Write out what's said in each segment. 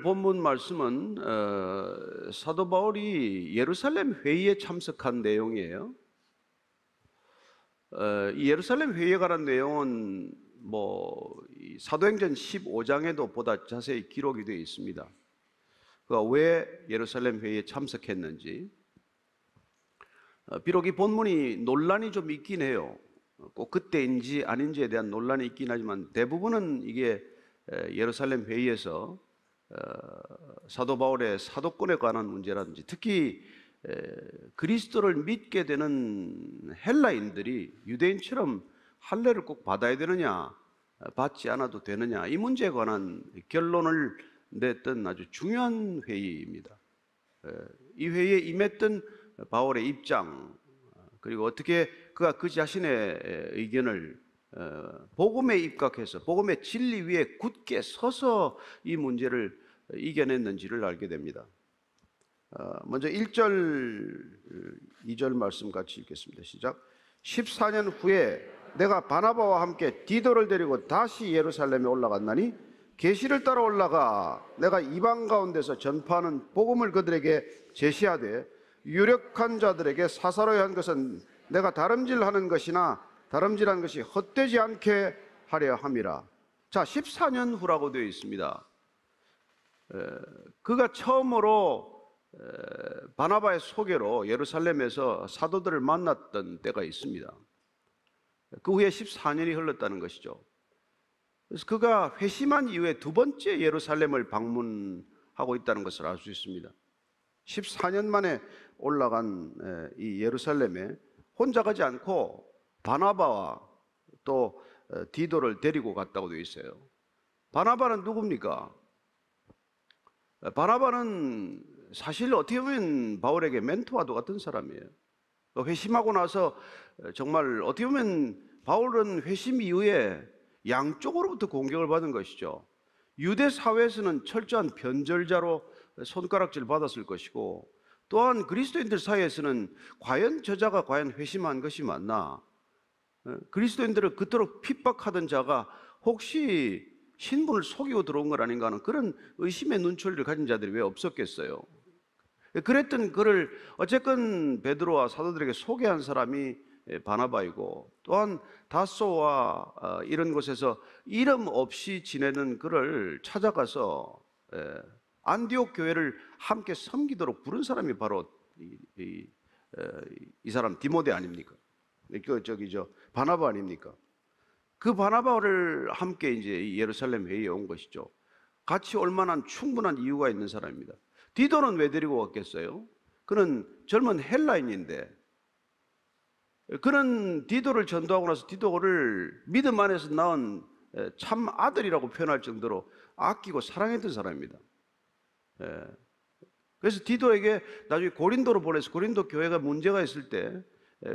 오늘 본문 말씀은 사도 바울이 예루살렘 회의에 참석한 내용이에요. 이 예루살렘 회의에 관한 내용은 이 사도행전 15장에도 보다 자세히 기록이 되어 있습니다. 그가 왜 예루살렘 회의에 참석했는지. 비록 이 본문이 논란이 좀 있긴 해요. 꼭 그때인지 아닌지에 대한 논란이 있긴 하지만 대부분은 이게 예루살렘 회의에서 사도 바울의 사도권에 관한 문제라든지, 특히 그리스도를 믿게 되는 헬라인들이 유대인처럼 할례를 꼭 받아야 되느냐, 받지 않아도 되느냐, 이 문제에 관한 결론을 냈던 아주 중요한 회의입니다. 이 회의에 임했던 바울의 입장, 그리고 어떻게 그가 그 자신의 의견을 복음에 입각해서 복음의 진리 위에 굳게 서서 이 문제를 이겨냈는지를 알게 됩니다. 먼저 1절, 2절 말씀 같이 읽겠습니다. 시작. 14년 후에 내가 바나바와 함께 디도를 데리고 다시 예루살렘에 올라갔나니 계시를 따라 올라가 내가 이방 가운데서 전파하는 복음을 그들에게 제시하되 유력한 자들에게 사사로이 한 것은 내가 다름질하는 것이나 다름질한 것이 헛되지 않게 하려 함이라. 자, 14년 후라고 되어 있습니다. 그가 처음으로 바나바의 소개로 예루살렘에서 사도들을 만났던 때가 있습니다. 그 후에 14년이 흘렀다는 것이죠. 그래서 그가 회심한 이후에 두 번째 예루살렘을 방문하고 있다는 것을 알 수 있습니다. 14년 만에 올라간 이 예루살렘에 혼자 가지 않고 바나바와 또 디도를 데리고 갔다고 되어 있어요. 바나바는 누굽니까? 바나바는 사실 어떻게 보면 바울에게 멘토와도 같은 사람이에요. 회심하고 나서 정말 어떻게 보면 바울은 회심 이후에 양쪽으로부터 공격을 받은 것이죠. 유대 사회에서는 철저한 변절자로 손가락질 받았을 것이고, 또한 그리스도인들 사이에서는 과연 저자가 과연 회심한 것이 맞나, 그리스도인들을 그토록 핍박하던 자가 혹시 신분을 속이고 들어온 것 아닌가 하는 그런 의심의 눈초리를 가진 자들이 왜 없었겠어요. 그랬던 그를 어쨌건 베드로와 사도들에게 소개한 사람이 바나바이고, 또한 다소와 이런 곳에서 이름 없이 지내는 그를 찾아가서 안디옥 교회를 함께 섬기도록 부른 사람이 바로 이 사람 디모데 아닙니까? 바나바 아닙니까? 그 바나바를 함께 이제 예루살렘 회의에 온 것이죠. 같이 올 만한 충분한 이유가 있는 사람입니다. 디도는 왜 데리고 갔겠어요? 그는 젊은 헬라인인데, 그는 디도를 전도하고 나서 디도를 믿음 안에서 낳은 참 아들이라고 표현할 정도로 아끼고 사랑했던 사람입니다. 그래서 디도에게 나중에 고린도로 보내서 고린도 교회가 문제가 있을 때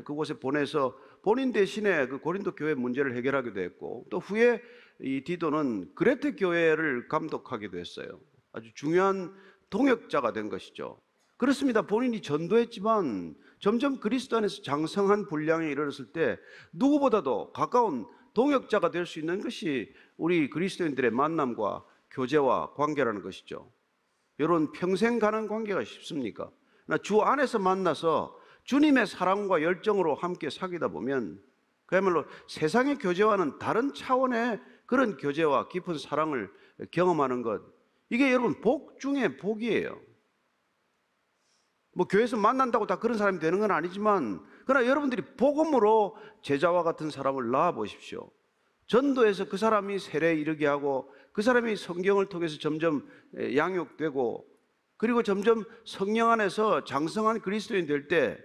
그곳에 보내서 본인 대신에 그 고린도 교회 문제를 해결하기도 했고, 또 후에 이 디도는 그레테 교회를 감독하기도 했어요. 아주 중요한 동역자가 된 것이죠. 그렇습니다. 본인이 전도했지만 점점 그리스도 안에서 장성한 분량에 이르렀을 때 누구보다도 가까운 동역자가 될 수 있는 것이 우리 그리스도인들의 만남과 교제와 관계라는 것이죠. 여러분, 평생 가는 관계가 쉽습니까? 주 안에서 만나서 주님의 사랑과 열정으로 함께 사귀다 보면 그야말로 세상의 교제와는 다른 차원의 그런 교제와 깊은 사랑을 경험하는 것, 이게 여러분 복 중에 복이에요. 교회에서 만난다고 다 그런 사람이 되는 건 아니지만, 그러나 여러분들이 복음으로 제자와 같은 사람을 낳아 보십시오. 전도해서 그 사람이 세례에 이르게 하고, 그 사람이 성경을 통해서 점점 양육되고, 그리고 점점 성령 안에서 장성한 그리스도인이 될 때,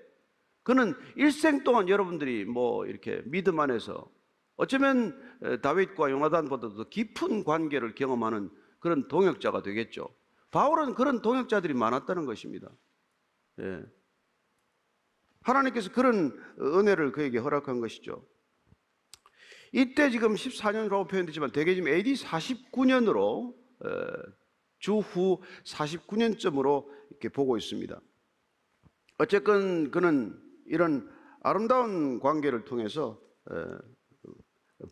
그는 일생 동안 여러분들이 이렇게 믿음 안에서 어쩌면 다윗과 요나단보다도 깊은 관계를 경험하는 그런 동역자가 되겠죠. 바울은 그런 동역자들이 많았다는 것입니다. 하나님께서 그런 은혜를 그에게 허락한 것이죠. 이때 지금 14년이라고 표현되지만 대개 지금 AD 49년으로 주후 49년쯤으로 이렇게 보고 있습니다. 어쨌건 그는 이런 아름다운 관계를 통해서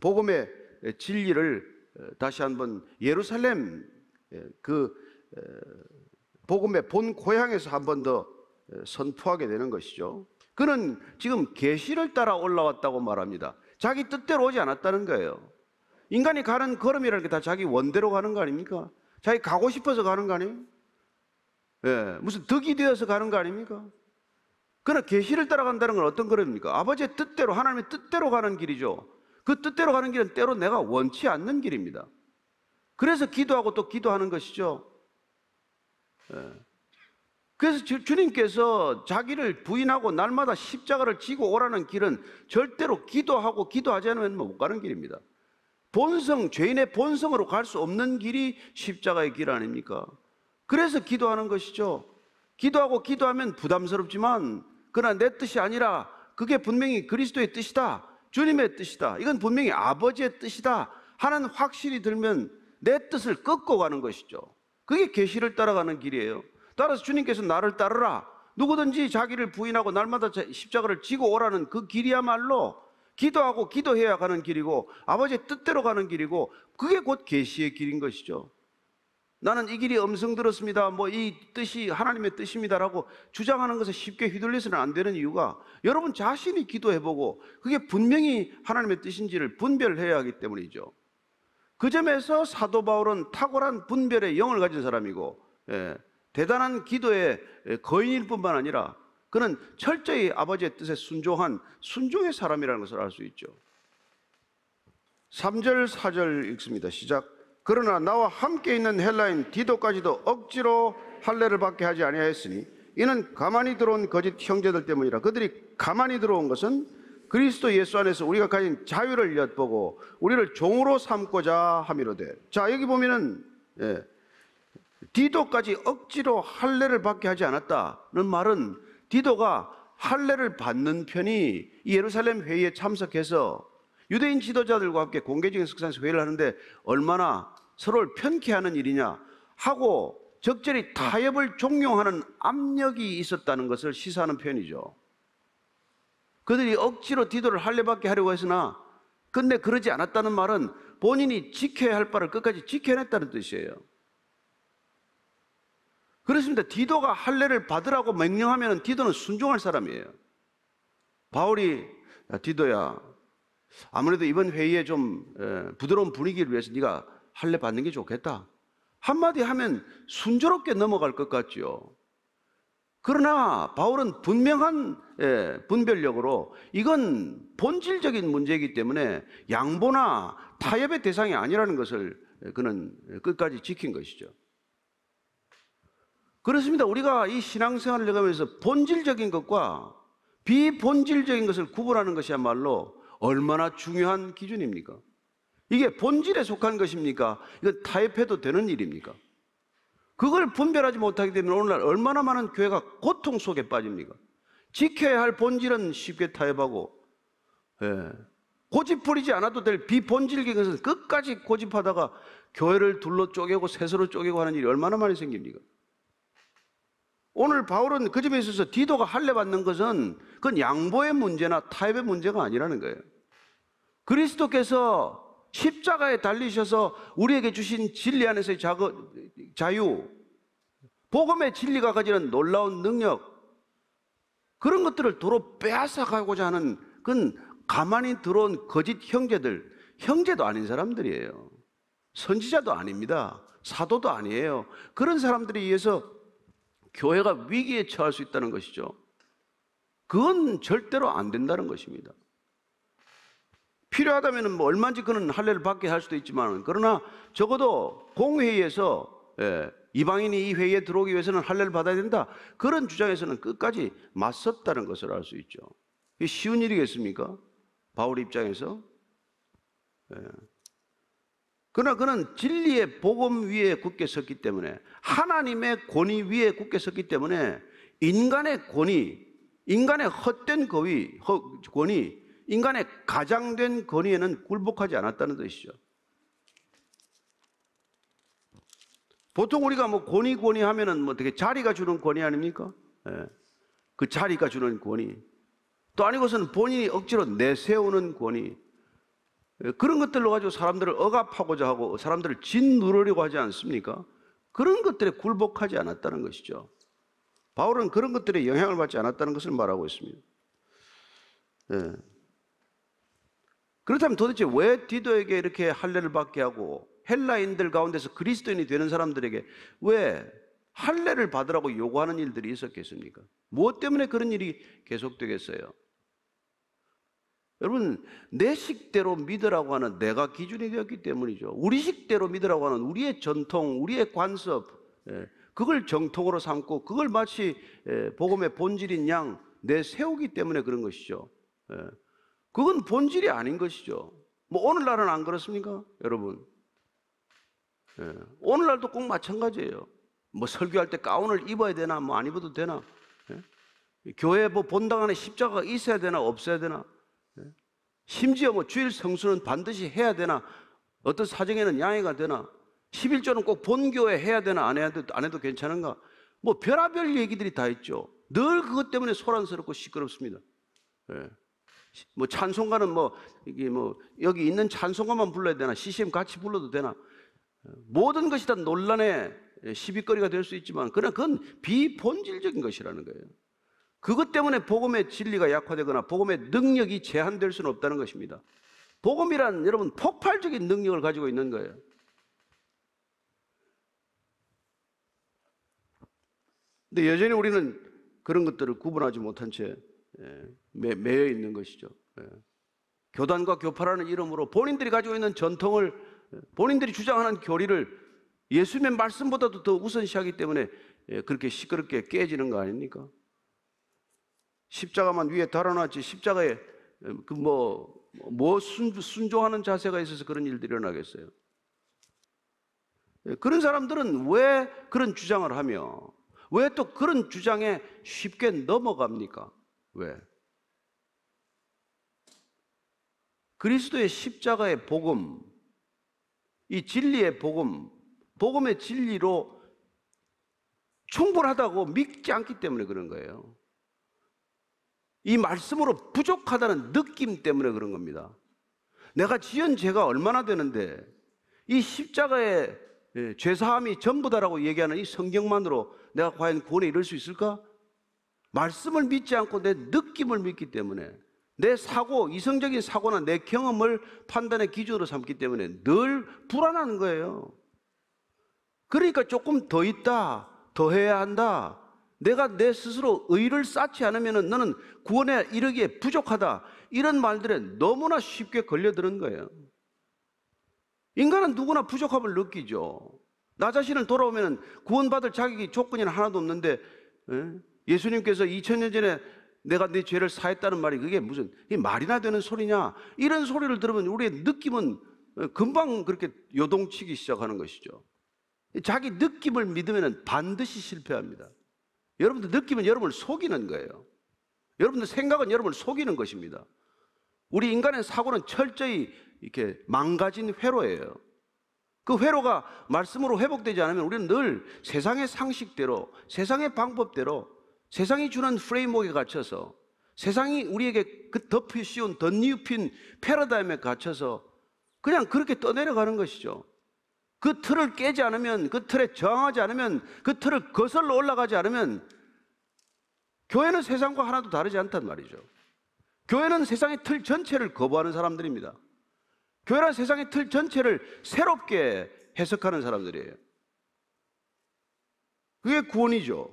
복음의 진리를 다시 한번 예루살렘 그 복음의 본 고향에서 한 번 더 선포하게 되는 것이죠. 그는 지금 계시를 따라 올라왔다고 말합니다. 자기 뜻대로 오지 않았다는 거예요. 인간이 가는 걸음이라는 게 다 자기 원대로 가는 거 아닙니까? 자기 가고 싶어서 가는 거 아니에요? 무슨 덕이 되어서 가는 거 아닙니까? 그러나 계시를 따라간다는 건 어떤 걸음입니까? 아버지의 뜻대로, 하나님의 뜻대로 가는 길이죠. 그 뜻대로 가는 길은 때로 내가 원치 않는 길입니다. 그래서 기도하고 또 기도하는 것이죠. 그래서 주님께서 자기를 부인하고 날마다 십자가를 지고 오라는 길은 절대로 기도하고 기도하지 않으면 못 가는 길입니다. 본성, 죄인의 본성으로 갈 수 없는 길이 십자가의 길 아닙니까? 그래서 기도하는 것이죠. 기도하고 기도하면 부담스럽지만 그러나 내 뜻이 아니라 그게 분명히 그리스도의 뜻이다, 주님의 뜻이다, 이건 분명히 아버지의 뜻이다 하는 확신이 들면 내 뜻을 꺾고 가는 것이죠. 그게 계시를 따라가는 길이에요. 따라서 주님께서 나를 따르라, 누구든지 자기를 부인하고 날마다 십자가를 지고 오라는 그 길이야말로 기도하고 기도해야 가는 길이고 아버지의 뜻대로 가는 길이고 그게 곧 계시의 길인 것이죠. 나는 이 길이 음성 들었습니다, 뭐 이 뜻이 하나님의 뜻입니다라고 주장하는 것에 쉽게 휘둘려서는 안 되는 이유가 여러분 자신이 기도해보고 그게 분명히 하나님의 뜻인지를 분별해야 하기 때문이죠. 그 점에서 사도 바울은 탁월한 분별의 영을 가진 사람이고 대단한 기도의 거인일 뿐만 아니라 그는 철저히 아버지의 뜻에 순종한 순종의 사람이라는 것을 알 수 있죠. 3절 4절 읽습니다. 시작. 그러나 나와 함께 있는 헬라인 디도까지도 억지로 할례를 받게 하지 아니하였으니 이는 가만히 들어온 거짓 형제들 때문이라. 그들이 가만히 들어온 것은 그리스도 예수 안에서 우리가 가진 자유를 엿보고 우리를 종으로 삼고자 함이로되. 자, 여기 보면은 디도까지 억지로 할례를 받게 하지 않았다는 말은 디도가 할례를 받는 편이 이 예루살렘 회의에 참석해서 유대인 지도자들과 함께 공개적인 석상에서 회의를 하는데 얼마나 서로를 편케하는 일이냐 하고 적절히 타협을 종용하는 압력이 있었다는 것을 시사하는 표현이죠. 그들이 억지로 디도를 할례받게 하려고 했으나 근데 그러지 않았다는 말은 본인이 지켜야 할 바를 끝까지 지켜냈다는 뜻이에요. 그렇습니다. 디도가 할례를 받으라고 명령하면 디도는 순종할 사람이에요. 바울이 야, 디도야, 아무래도 이번 회의에 좀 부드러운 분위기를 위해서 네가 할례 받는 게 좋겠다 한마디 하면 순조롭게 넘어갈 것 같지요. 그러나 바울은 분명한 분별력으로 이건 본질적인 문제이기 때문에 양보나 타협의 대상이 아니라는 것을 그는 끝까지 지킨 것이죠. 그렇습니다. 우리가 이 신앙생활을 해가면서 본질적인 것과 비본질적인 것을 구분하는 것이야말로 얼마나 중요한 기준입니까? 이게 본질에 속한 것입니까? 이건 타협해도 되는 일입니까? 그걸 분별하지 못하기 때문에 오늘날 얼마나 많은 교회가 고통 속에 빠집니까? 지켜야 할 본질은 쉽게 타협하고 고집부리지 않아도 될 비본질적인 것은 끝까지 고집하다가 교회를 둘러 쪼개고 셋으로 쪼개고 하는 일이 얼마나 많이 생깁니까? 오늘 바울은 그 점에 있어서 디도가 할례 받는 것은 그건 양보의 문제나 타협의 문제가 아니라는 거예요. 그리스도께서 십자가에 달리셔서 우리에게 주신 진리 안에서의 자유, 복음의 진리가 가지는 놀라운 능력, 그런 것들을 도로 빼앗아가고자 하는 그건 가만히 들어온 거짓 형제들, 형제도 아닌 사람들이에요. 선지자도 아닙니다. 사도도 아니에요. 그런 사람들에 의해서 교회가 위기에 처할 수 있다는 것이죠. 그건 절대로 안 된다는 것입니다. 필요하다면 뭐 얼마든지 그는 할례를 받게 할 수도 있지만 그러나 적어도 공회의에서 이방인이 이 회의에 들어오기 위해서는 할례를 받아야 된다, 그런 주장에서는 끝까지 맞섰다는 것을 알 수 있죠. 이게 쉬운 일이겠습니까? 바울 입장에서. 그러나 그는 진리의 복음 위에 굳게 섰기 때문에, 하나님의 권위 위에 굳게 섰기 때문에 인간의 권위, 인간의 헛된 권위, 인간의 가장된 권위에는 굴복하지 않았다는 뜻이죠. 보통 우리가 뭐 권위 하면은 뭐 되게 자리가 주는 권위 아닙니까? 그 자리가 주는 권위. 또 아니고서는 본인이 억지로 내세우는 권위. 그런 것들로 가지고 사람들을 억압하고자 하고 사람들을 짓누르려고 하지 않습니까? 그런 것들에 굴복하지 않았다는 것이죠. 바울은 그런 것들에 영향을 받지 않았다는 것을 말하고 있습니다. 예. 그렇다면 도대체 왜 디도에게 이렇게 할례를 받게 하고 헬라인들 가운데서 그리스도인이 되는 사람들에게 왜 할례를 받으라고 요구하는 일들이 있었겠습니까? 무엇 때문에 그런 일이 계속되겠어요? 여러분, 내 식대로 믿으라고 하는 내가 기준이 되었기 때문이죠. 우리 식대로 믿으라고 하는 우리의 전통, 우리의 관습, 그걸 정통으로 삼고 그걸 마치 복음의 본질인 양 내세우기 때문에 그런 것이죠. 그건 본질이 아닌 것이죠. 뭐 오늘날은 안 그렇습니까, 여러분? 오늘날도 꼭 마찬가지예요. 뭐 설교할 때 가운을 입어야 되나, 뭐 안 입어도 되나? 교회 뭐 본당 안에 십자가가 있어야 되나, 없어야 되나? 심지어 뭐 주일 성수는 반드시 해야 되나? 어떤 사정에는 양해가 되나? 11조는 꼭 본교회 해야 되나, 안 해도 괜찮은가? 뭐 별의별 얘기들이 다 있죠. 늘 그것 때문에 소란스럽고 시끄럽습니다. 뭐 찬송가는 이게 여기 있는 찬송가만 불러야 되나? CCM 같이 불러도 되나? 모든 것이 다 논란의 시비거리가 될 수 있지만 그건 비본질적인 것이라는 거예요. 그것 때문에 복음의 진리가 약화되거나 복음의 능력이 제한될 수는 없다는 것입니다. 복음이란 여러분 폭발적인 능력을 가지고 있는 거예요. 근데 여전히 우리는 그런 것들을 구분하지 못한 채 매여 있는 것이죠. 교단과 교파라는 이름으로 본인들이 가지고 있는 전통을, 본인들이 주장하는 교리를 예수님의 말씀보다도 더 우선시하기 때문에 그렇게 시끄럽게 깨지는 거 아닙니까? 십자가만 위에 달아놨지 십자가에 순종하는 자세가 있어서 그런 일들이 일어나겠어요? 그런 사람들은 왜 그런 주장을 하며 왜 또 그런 주장에 쉽게 넘어갑니까? 왜? 그리스도의 십자가의 복음, 이 진리의 복음, 복음의 진리로 충분하다고 믿지 않기 때문에 그런 거예요. 이 말씀으로 부족하다는 느낌 때문에 그런 겁니다. 내가 지은 죄가 얼마나 되는데 이 십자가의 죄사함이 전부다라고 얘기하는 이 성경만으로 내가 과연 구원에 이를 수 있을까? 말씀을 믿지 않고 내 느낌을 믿기 때문에, 내 사고, 이성적인 사고나 내 경험을 판단의 기준으로 삼기 때문에 늘 불안한 거예요. 그러니까 조금 더 있다, 더 해야 한다, 내가 내 스스로 의를 쌓지 않으면 너는 구원에 이르기에 부족하다, 이런 말들에 너무나 쉽게 걸려드는 거예요. 인간은 누구나 부족함을 느끼죠. 나 자신을 돌아오면 구원받을 자격이 조건이 하나도 없는데 예수님께서 2000년 전에 내가 네 죄를 사했다는 말이 그게 무슨 말이나 되는 소리냐, 이런 소리를 들으면 우리의 느낌은 금방 그렇게 요동치기 시작하는 것이죠. 자기 느낌을 믿으면 반드시 실패합니다. 여러분들 느낌은 여러분을 속이는 거예요. 여러분들 생각은 여러분을 속이는 것입니다. 우리 인간의 사고는 철저히 이렇게 망가진 회로예요. 그 회로가 말씀으로 회복되지 않으면 우리는 늘 세상의 상식대로, 세상의 방법대로, 세상이 주는 프레임워크에 갇혀서, 세상이 우리에게 그 덮여 씌운 덧입힌 패러다임에 갇혀서 그냥 그렇게 떠내려가는 것이죠. 그 틀을 깨지 않으면, 그 틀에 저항하지 않으면, 그 틀을 거슬러 올라가지 않으면 교회는 세상과 하나도 다르지 않단 말이죠. 교회는 세상의 틀 전체를 거부하는 사람들입니다. 교회란 세상의 틀 전체를 새롭게 해석하는 사람들이에요. 그게 구원이죠.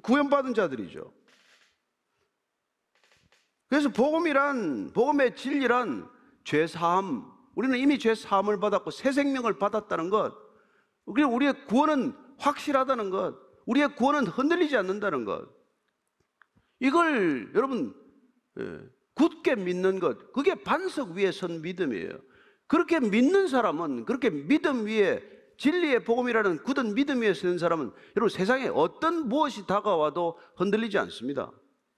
구원받은 자들이죠. 그래서 복음의 진리란 죄사함, 우리는 이미 죄사함을 받았고 새 생명을 받았다는 것, 그리고 우리의 구원은 확실하다는 것, 우리의 구원은 흔들리지 않는다는 것, 이걸 여러분 굳게 믿는 것, 그게 반석 위에 선 믿음이에요. 그렇게 믿는 사람은, 그렇게 믿음 위에, 진리의 복음이라는 굳은 믿음 위에 서는 사람은 여러분 세상에 어떤 무엇이 다가와도 흔들리지 않습니다.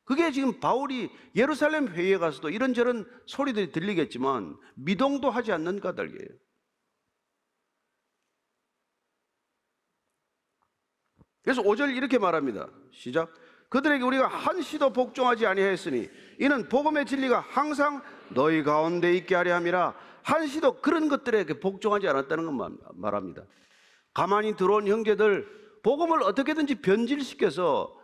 그게 지금 바울이 예루살렘 회의에 가서도 이런저런 소리들이 들리겠지만 미동도 하지 않는 까닭이에요. 그래서 5절 이렇게 말합니다. 시작. 그들에게 우리가 한시도 복종하지 아니하였으니 이는 복음의 진리가 항상 너희 가운데 있게 하려 함이라. 한시도 그런 것들에 복종하지 않았다는 건 말합니다. 가만히 들어온 형제들 복음을 어떻게든지 변질시켜서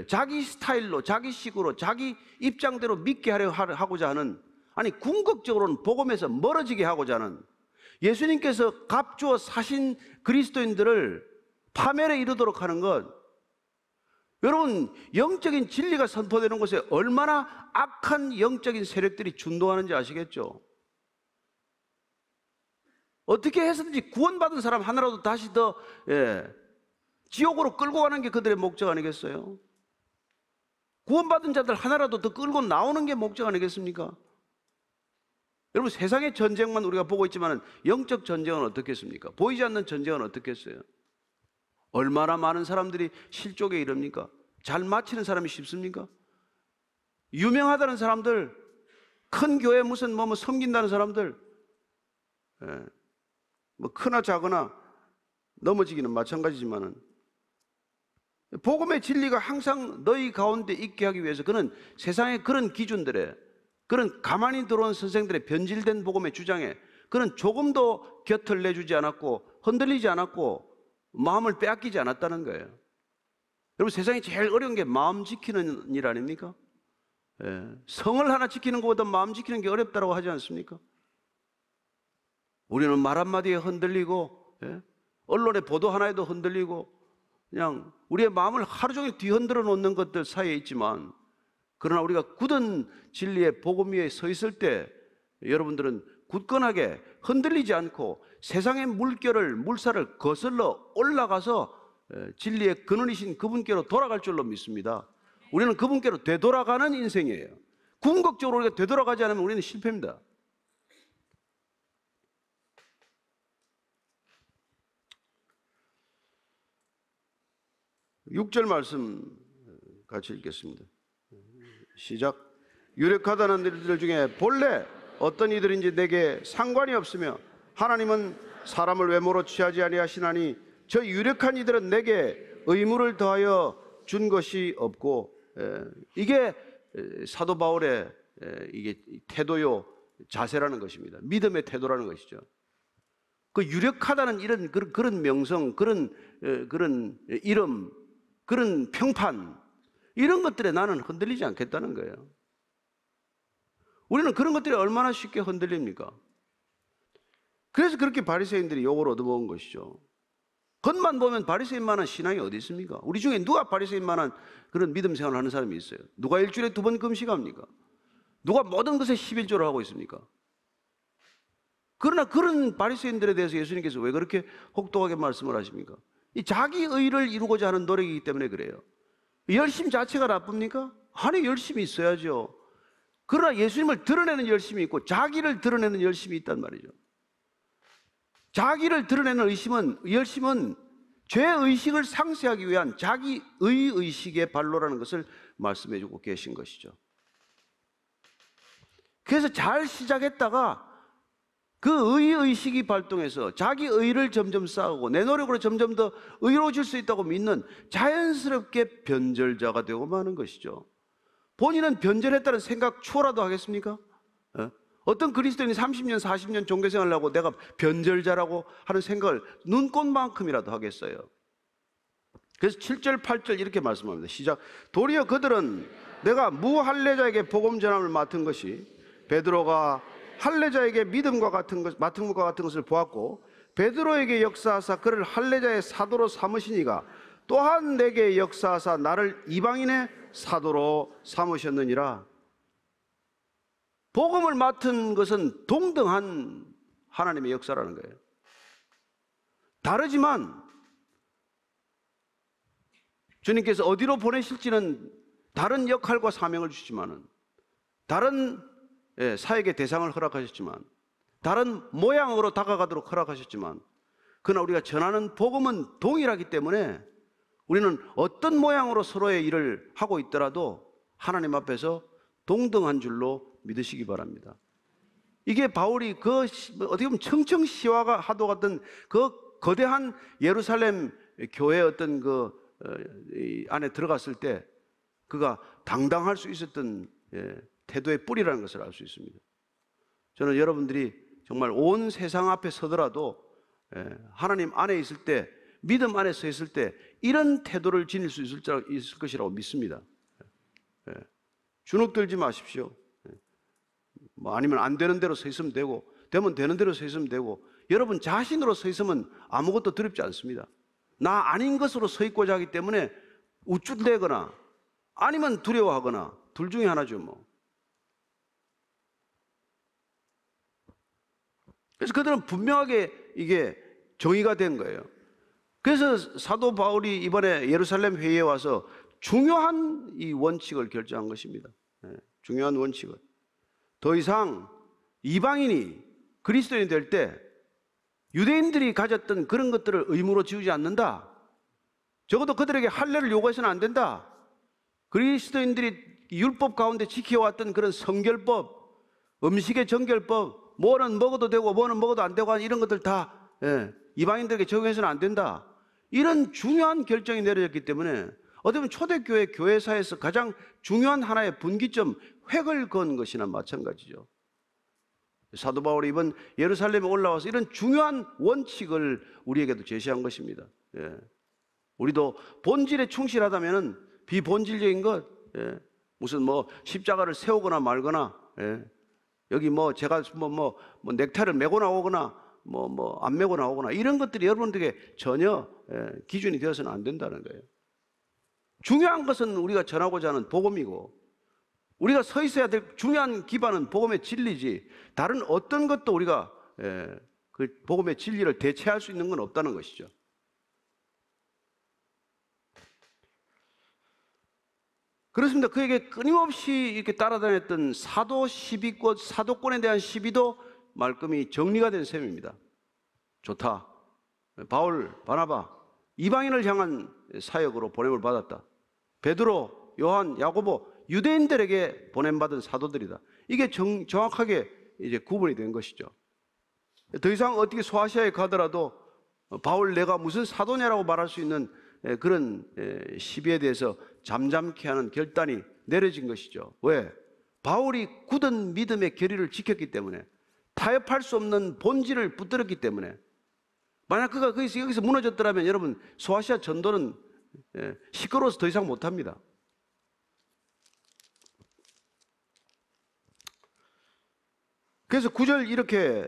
자기 스타일로, 자기 식으로, 자기 입장대로 믿게 하고자 하는, 아니 궁극적으로는 복음에서 멀어지게 하고자 하는, 예수님께서 값주어 사신 그리스도인들을 파멸에 이르도록 하는 것, 여러분 영적인 진리가 선포되는 곳에 얼마나 악한 영적인 세력들이 준동하는지 아시겠죠? 어떻게 해서든지 구원받은 사람 하나라도 다시 더 지옥으로 끌고 가는 게 그들의 목적 아니겠어요? 구원받은 자들 하나라도 더 끌고 나오는 게 목적 아니겠습니까? 여러분 세상의 전쟁만 우리가 보고 있지만 영적 전쟁은 어떻겠습니까? 보이지 않는 전쟁은 어떻겠어요? 얼마나 많은 사람들이 실족에 이릅니까? 잘 마치는 사람이 쉽습니까? 유명하다는 사람들, 큰 교회 무슨 뭐 섬긴다는 사람들, 뭐 크나 작으나 넘어지기는 마찬가지지만은, 복음의 진리가 항상 너희 가운데 있게 하기 위해서 그는 세상의 그런 기준들에, 그런 가만히 들어온 선생들의 변질된 복음의 주장에 그는 조금도 곁을 내주지 않았고 흔들리지 않았고 마음을 빼앗기지 않았다는 거예요. 여러분 세상에 제일 어려운 게 마음 지키는 일 아닙니까? 성을 하나 지키는 것보다 마음 지키는 게 어렵다고 하지 않습니까? 우리는 말 한마디에 흔들리고, 언론의 보도 하나에도 흔들리고, 그냥 우리의 마음을 하루 종일 뒤흔들어 놓는 것들 사이에 있지만, 그러나 우리가 굳은 진리의 복음 위에 서 있을 때 여러분들은 굳건하게 흔들리지 않고 세상의 물살을 거슬러 올라가서 진리의 근원이신 그분께로 돌아갈 줄로 믿습니다. 우리는 그분께로 되돌아가는 인생이에요. 궁극적으로 우리가 되돌아가지 않으면 우리는 실패입니다. 육 절 말씀 같이 읽겠습니다. 시작. 유력하다는 이들 중에 본래 어떤 이들인지 내게 상관이 없으며 하나님은 사람을 외모로 취하지 아니하시나니 저 유력한 이들은 내게 의무를 더하여 준 것이 없고, 이게 사도 바울의 이게 태도요, 자세라는 것입니다. 믿음의 태도라는 것이죠. 그 유력하다는 이런 그런 명성, 그런 이름, 그런 평판, 이런 것들에 나는 흔들리지 않겠다는 거예요. 우리는 그런 것들이 얼마나 쉽게 흔들립니까? 그래서 그렇게 바리새인들이 욕을 얻어먹은 것이죠. 겉만 보면 바리새인만한 신앙이 어디 있습니까? 우리 중에 누가 바리새인만한 그런 믿음 생활을 하는 사람이 있어요? 누가 일주일에 2번 금식합니까? 누가 모든 것에 11조를 하고 있습니까? 그러나 그런 바리새인들에 대해서 예수님께서 왜 그렇게 혹독하게 말씀을 하십니까? 이 자기 의를 이루고자 하는 노력이기 때문에 그래요. 열심 자체가 나쁩니까? 아니, 열심히 있어야죠. 그러나 예수님을 드러내는 열심이 있고 자기를 드러내는 열심이 있단 말이죠. 자기를 드러내는 열심은 죄의식을 상쇄하기 위한 자기 의의식의 발로라는 것을 말씀해 주고 계신 것이죠. 그래서 잘 시작했다가 그 의의식이 발동해서 자기 의를 점점 쌓고 내 노력으로 점점 더 의로워질 수 있다고 믿는 자연스럽게 변절자가 되고 마는 것이죠. 본인은 변절했다는 생각 추호라도 하겠습니까? 어떤 그리스도인이 30년, 40년 종교생활을 하고 내가 변절자라고 하는 생각을 눈꽃만큼이라도 하겠어요? 그래서 7절, 8절 이렇게 말씀합니다. 시작. 도리어 그들은 내가 무할례자에게 복음 전함을 맡은 것이 베드로가 할례자에게 믿음과 같은 것, 맡은 것과 같은 것을 보았고 베드로에게 역사하사 그를 할례자의 사도로 삼으시니가 또한 내게 역사하사 나를 이방인의 사도로 삼으셨느니라. 복음을 맡은 것은 동등한 하나님의 역사라는 거예요. 다르지만 주님께서 어디로 보내실지는 다른 역할과 사명을 주시지만은, 다른 사역의 대상을 허락하셨지만, 다른 모양으로 다가가도록 허락하셨지만, 그러나 우리가 전하는 복음은 동일하기 때문에 우리는 어떤 모양으로 서로의 일을 하고 있더라도 하나님 앞에서 동등한 줄로 믿으시기 바랍니다. 이게 바울이 그 어떻게 보면 청청시화가 하도 같은 그 거대한 예루살렘 교회의 어떤 안에 들어갔을 때 그가 당당할 수 있었던 태도의 뿌리라는 것을 알 수 있습니다. 저는 여러분들이 정말 온 세상 앞에 서더라도 하나님 안에 있을 때, 믿음 안에 서 있을 때 이런 태도를 지닐 수 있을 것이라고 믿습니다. 주눅 들지 마십시오. 뭐 아니면 안 되는 대로 서 있으면 되고, 되면 되는 대로 서 있으면 되고, 여러분 자신으로 서 있으면 아무것도 두렵지 않습니다. 나 아닌 것으로 서 있고자 하기 때문에 우쭐대거나 아니면 두려워하거나 둘 중에 하나죠 뭐. 그래서 그들은 분명하게 이게 정의가 된 거예요. 그래서 사도 바울이 이번에 예루살렘 회의에 와서 중요한 이 원칙을 결정한 것입니다. 중요한 원칙을. 더 이상 이방인이 그리스도인이 될 때 유대인들이 가졌던 그런 것들을 의무로 지우지 않는다. 적어도 그들에게 할례를 요구해서는 안 된다. 그리스도인들이 율법 가운데 지켜왔던 그런 성결법, 음식의 정결법, 뭐는 먹어도 되고 뭐는 먹어도 안 되고 하는 이런 것들 다 이방인들에게 적용해서는 안 된다. 이런 중요한 결정이 내려졌기 때문에 어떻게 보면 초대교회 교회사에서 가장 중요한 하나의 분기점, 획을 그은 것이나 마찬가지죠. 사도 바울이 이번 예루살렘에 올라와서 이런 중요한 원칙을 우리에게도 제시한 것입니다. 우리도 본질에 충실하다면 비본질적인 것, 무슨 뭐 십자가를 세우거나 말거나, 여기 뭐 제가 뭐 넥타이를 메고 나오거나 뭐 안 메고 나오거나 이런 것들이 여러분들에게 전혀 기준이 되어서는 안 된다는 거예요. 중요한 것은 우리가 전하고자 하는 복음이고, 우리가 서 있어야 될 중요한 기반은 복음의 진리지, 다른 어떤 것도 우리가 그 복음의 진리를 대체할 수 있는 건 없다는 것이죠. 그렇습니다. 그에게 끊임없이 이렇게 따라다녔던 사도 시비권, 사도권에 대한 시비도 말끔히 정리가 된 셈입니다. 좋다. 바울, 바나바, 이방인을 향한 사역으로 보냄을 받았다. 베드로, 요한, 야고보, 유대인들에게 보냄받은 사도들이다. 이게 정확하게 이제 구분이 된 것이죠. 더 이상 어떻게 소아시아에 가더라도 바울 내가 무슨 사도냐라고 말할 수 있는 그런 시비에 대해서 잠잠케 하는 결단이 내려진 것이죠. 왜? 바울이 굳은 믿음의 결의를 지켰기 때문에, 타협할 수 없는 본질을 붙들었기 때문에. 만약 그가 여기서 무너졌더라면 여러분 소아시아 전도는 시끄러워서 더 이상 못합니다. 그래서 9절 이렇게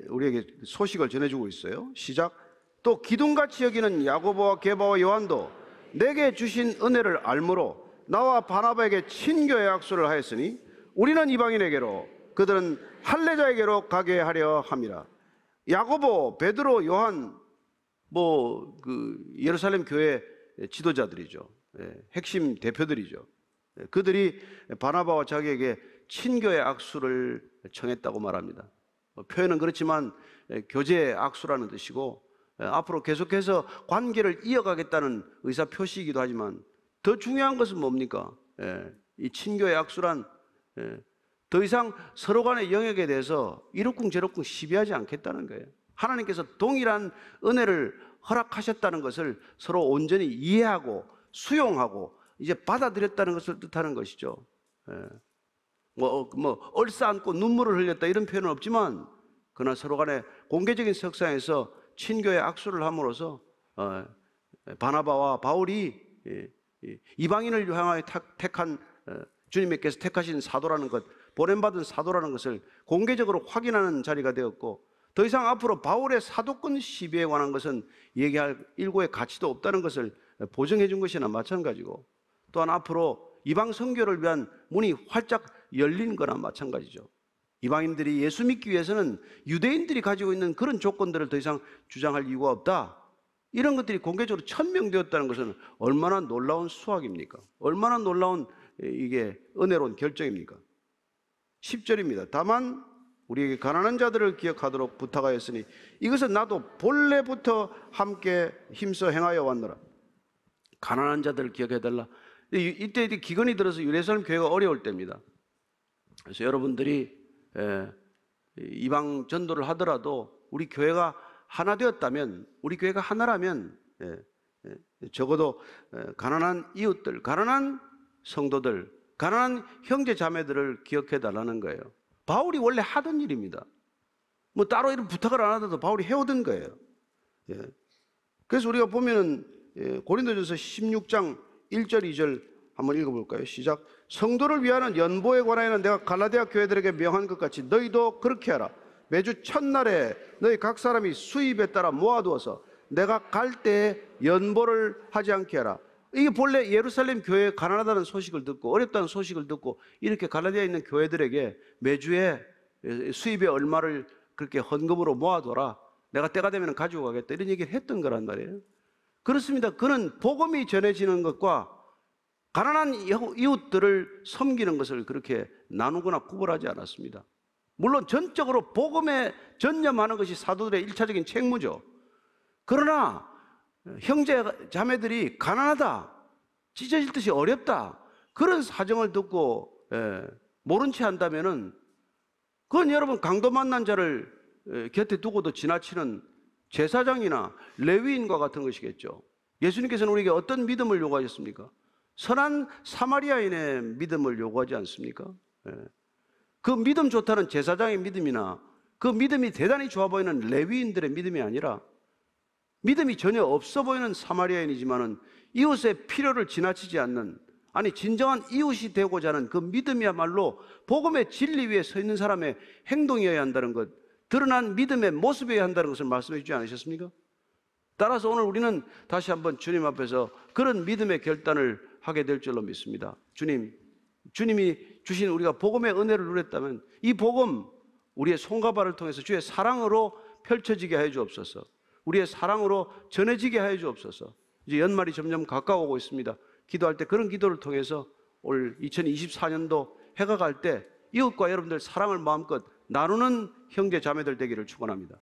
우리에게 소식을 전해주고 있어요. 시작. 또 기둥같이 여기는 야고보와 게바와 요한도 내게 주신 은혜를 알므로 나와 바나바에게 친교의 약속을 하였으니 우리는 이방인에게로 그들은 할례자에게로 가게 하려 함이라. 야고보, 베드로, 요한 예루살렘 교회 지도자들이죠. 핵심 대표들이죠. 그들이 바나바와 자기에게 친교의 악수를 청했다고 말합니다. 표현은 그렇지만 교제의 악수라는 뜻이고, 앞으로 계속해서 관계를 이어가겠다는 의사 표시이기도 하지만, 더 중요한 것은 뭡니까? 이 친교의 악수란 더 이상 서로 간의 영역에 대해서 이러쿵저러쿵 시비하지 않겠다는 거예요. 하나님께서 동일한 은혜를 허락하셨다는 것을 서로 온전히 이해하고 수용하고 이제 받아들였다는 것을 뜻하는 것이죠. 얼싸안고 눈물을 흘렸다 이런 표현은 없지만, 그러나 서로 간에 공개적인 석상에서 친교의 악수를 함으로써 바나바와 바울이 이방인을 향하여 택한, 주님께서 택하신 사도라는 것, 보냄받은 사도라는 것을 공개적으로 확인하는 자리가 되었고, 더 이상 앞으로 바울의 사도권 시비에 관한 것은 얘기할 일고의 가치도 없다는 것을 보증해 준 것이나 마찬가지고, 또한 앞으로 이방 선교를 위한 문이 활짝 열린 거나 마찬가지죠. 이방인들이 예수 믿기 위해서는 유대인들이 가지고 있는 그런 조건들을 더 이상 주장할 이유가 없다. 이런 것들이 공개적으로 천명되었다는 것은 얼마나 놀라운 수확입니까? 얼마나 놀라운 이게 은혜로운 결정입니까? 10절입니다. 다만 우리에게 가난한 자들을 기억하도록 부탁하였으니 이것은 나도 본래부터 함께 힘써 행하여 왔노라. 가난한 자들을 기억해달라. 이때 기근이 들어서 예루살렘 교회가 어려울 때입니다. 그래서 여러분들이 이방 전도를 하더라도 우리 교회가 하나 되었다면, 우리 교회가 하나라면 적어도 가난한 이웃들, 가난한 성도들, 가난한 형제 자매들을 기억해 달라는 거예요. 바울이 원래 하던 일입니다. 뭐 따로 이런 부탁을 안 하더라도 바울이 해오던 거예요. 예. 그래서 우리가 보면은 고린도전서 16장 1절 2절 한번 읽어볼까요? 시작. 성도를 위하는 연보에 관하여는 내가 갈라디아 교회들에게 명한 것 같이 너희도 그렇게 하라. 매주 첫날에 너희 각 사람이 수입에 따라 모아두어서 내가 갈 때에 연보를 하지 않게 하라. 이게 본래 예루살렘 교회에 가난하다는 소식을 듣고 어렵다는 소식을 듣고 이렇게 갈라디아에 있는 교회들에게 매주에 수입의 얼마를 그렇게 헌금으로 모아둬라. 내가 때가 되면 가지고 가겠다. 이런 얘기를 했던 거란 말이에요. 그렇습니다. 그는 복음이 전해지는 것과 가난한 이웃들을 섬기는 것을 그렇게 나누거나 구분하지 않았습니다. 물론 전적으로 복음에 전념하는 것이 사도들의 1차적인 책무죠. 그러나 형제 자매들이 가난하다, 찢어질 듯이 어렵다, 그런 사정을 듣고 모른 채 한다면은 그건 여러분 강도 만난 자를 곁에 두고도 지나치는 제사장이나 레위인과 같은 것이겠죠. 예수님께서는 우리에게 어떤 믿음을 요구하셨습니까? 선한 사마리아인의 믿음을 요구하지 않습니까? 그 믿음 좋다는 제사장의 믿음이나 그 믿음이 대단히 좋아 보이는 레위인들의 믿음이 아니라 믿음이 전혀 없어 보이는 사마리아인이지만은 이웃의 필요를 지나치지 않는, 아니 진정한 이웃이 되고자 하는 그 믿음이야말로 복음의 진리 위에 서 있는 사람의 행동이어야 한다는 것, 드러난 믿음의 모습이어야 한다는 것을 말씀해 주지 않으셨습니까? 따라서 오늘 우리는 다시 한번 주님 앞에서 그런 믿음의 결단을 하게 될 줄로 믿습니다. 주님이 주신 우리가 복음의 은혜를 누렸다면 이 복음 우리의 손과 발을 통해서 주의 사랑으로 펼쳐지게 하여 주옵소서. 우리의 사랑으로 전해지게 하여 주옵소서. 이제 연말이 점점 가까워오고 있습니다. 기도할 때 그런 기도를 통해서 올 2024년도 해가 갈 때 이웃과 여러분들 사랑을 마음껏 나누는 형제 자매들 되기를 축원합니다.